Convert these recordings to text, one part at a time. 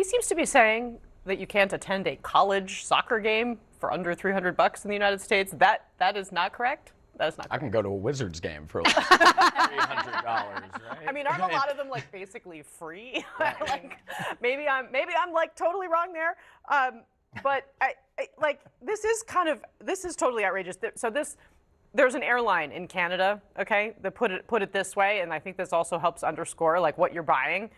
seems to be saying that you can't attend a college soccer game for under $300 in the United States. That is not correct? That is not correct. I can go to a Wizards game for like $300, right? I mean, aren't a lot of them like basically free? Like, maybe I'm like totally wrong there. But this is totally outrageous. So there's an airline in Canada, okay, that put it this way, and I think this also helps underscore like what you're buying.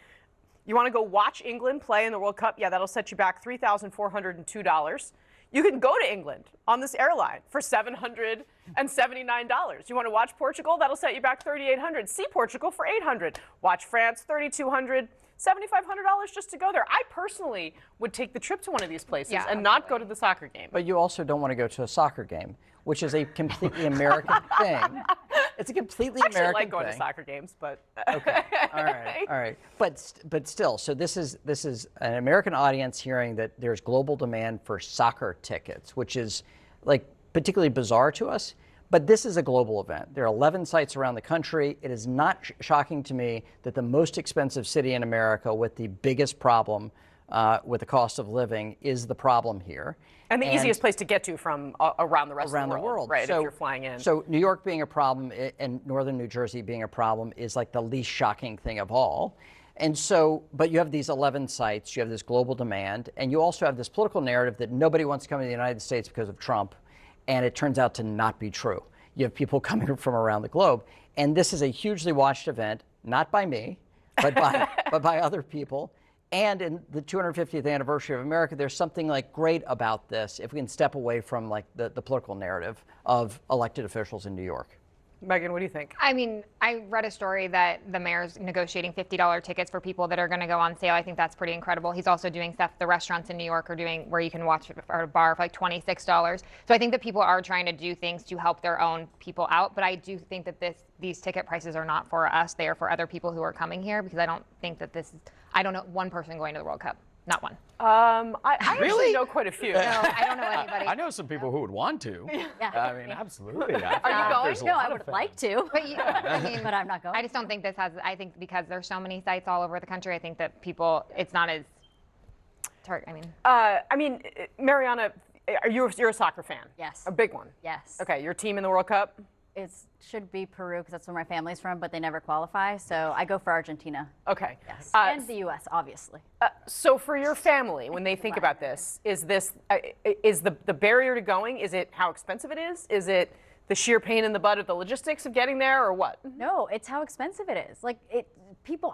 You want to go watch England play in the World Cup? Yeah, that'll set you back $3,402. You can go to England on this airline for $779. You want to watch Portugal? That'll set you back $3,800. See Portugal for $800. Watch France, $3,200. $7,500 just to go there. I personally would take the trip to one of these places and not go to the soccer game. But you also don't want to go to a soccer game, which is a completely American thing. It's a completely American thing. I like going to soccer games, but okay, all right. But still, so this is an American audience hearing that there's global demand for soccer tickets, which is like particularly bizarre to us. But this is a global event. There are 11 sites around the country. It is not shocking to me that the most expensive city in America with the biggest problem with the cost of living is the problem here. And the easiest place to get to from around the rest of the world, right, so, if you're flying in. So New York being a problem and northern New Jersey being a problem is like the least shocking thing of all. And so, but you have these 11 sites, you have this global demand, and you also have this political narrative that nobody wants to come to the United States because of Trump. And it turns out to not be true. You have people coming from around the globe. And this is a hugely watched event, not by me, but by other people. And in the 250th anniversary of America, there's something like great about this if we can step away from like the political narrative of elected officials in New York. Megan, what do you think? I mean, I read a story that the mayor's negotiating $50 tickets for people that are going to go on sale. I think that's pretty incredible. He's also doing stuff the restaurants in New York are doing where you can watch at a bar for like $26. So I think that people are trying to do things to help their own people out. But I do think that these ticket prices are not for us. They are for other people who are coming here, because I don't think that I don't know one person going to the World Cup. Not one. I Really? actually know quite a few. No, I don't know anybody. I know some people who would want to. Yeah. I mean, absolutely. Are you going? No, I would like to. But, I mean, but I'm not going. I just don't think this has, I think because there's so many sites all over the country, I think that people, it's not as, I mean, Mariana, you're a soccer fan? Yes. A big one? Yes. Okay, your team in the World Cup? It should be Peru because that's where my family's from, but they never qualify. So I go for Argentina. Okay. Yes. And the U.S., obviously. So for your family, when they think about this, is the barrier to going, is it how expensive it is? Is it the sheer pain in the butt of the logistics of getting there, or what? No, it's how expensive it is. Like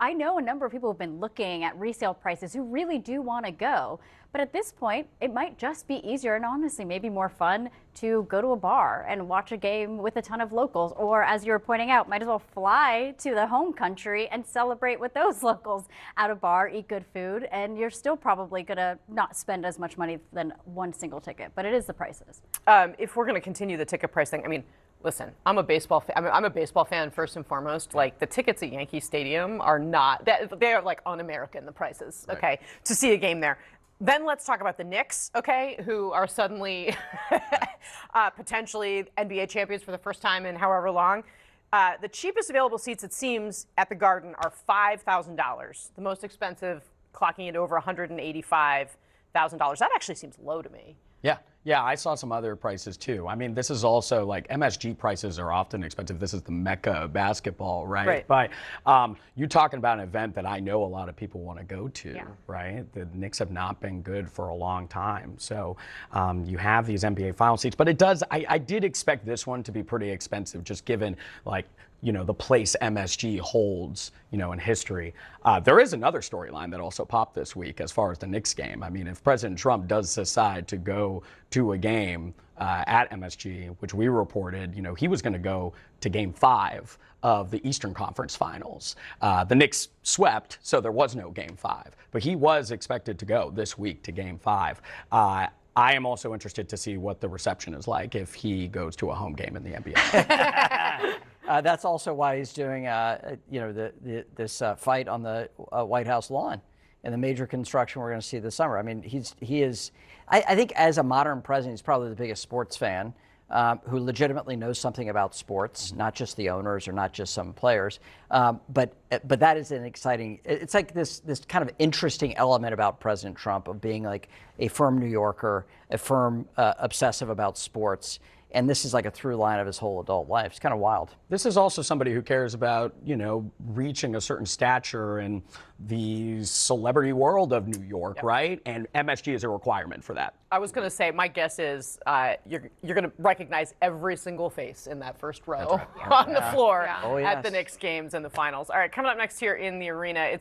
I know a number of people who've been looking at resale prices who really do want to go. But at this point, it might just be easier and honestly maybe more fun to go to a bar and watch a game with a ton of locals. Or as you were pointing out, might as well fly to the home country and celebrate with those locals at a bar, eat good food, and you're still probably going to not spend as much money than one single ticket. But it is the prices. If we're going to continue the ticket price thing, I mean, listen, I'm a baseball fan. I'm a baseball fan first and foremost. Like the tickets at Yankee Stadium are not, they are like un-American, the prices, okay, to see a game there. Then let's talk about the Knicks, okay, who are suddenly potentially NBA champions for the first time in however long. The cheapest available seats, it seems, at the Garden are $5,000. The most expensive, clocking it over $185,000. That actually seems low to me. Yeah, I saw some other prices too. I mean, this is also like MSG prices are often expensive. This is the mecca of basketball, right? But you're talking about an event that I know a lot of people want to go to, right? The Knicks have not been good for a long time. So you have these NBA final seats, but it does, I did expect this one to be pretty expensive, just given like, you know, the place MSG holds, you know, in history. There is another storyline that also popped this week as far as the Knicks game. I mean, if President Trump does decide to go to a game at MSG, which we reported, you know, he was going to go to Game 5 of the Eastern Conference Finals. The Knicks swept, so there was no Game 5, but he was expected to go this week to Game 5. I am also interested to see what the reception is like if he goes to a home game in the NBA. That's also why he's doing, you know, this fight on the White House lawn and the major construction we're going to see this summer. I mean, he is. I think as a modern president, he's probably the biggest sports fan who legitimately knows something about sports, not just the owners or not just some players. But that is an exciting. It's like this kind of interesting element about President Trump of being like a firm New Yorker, a firm obsessive about sports. And this is like a through line of his whole adult life. It's kind of wild. This is also somebody who cares about, reaching a certain stature in the celebrity world of New York, right? And MSG is a requirement for that. I was going to say, my guess is you're going to recognize every single face in that first row on the floor Oh, at the yes. Knicks games and the finals. All right, coming up next here in the arena, it's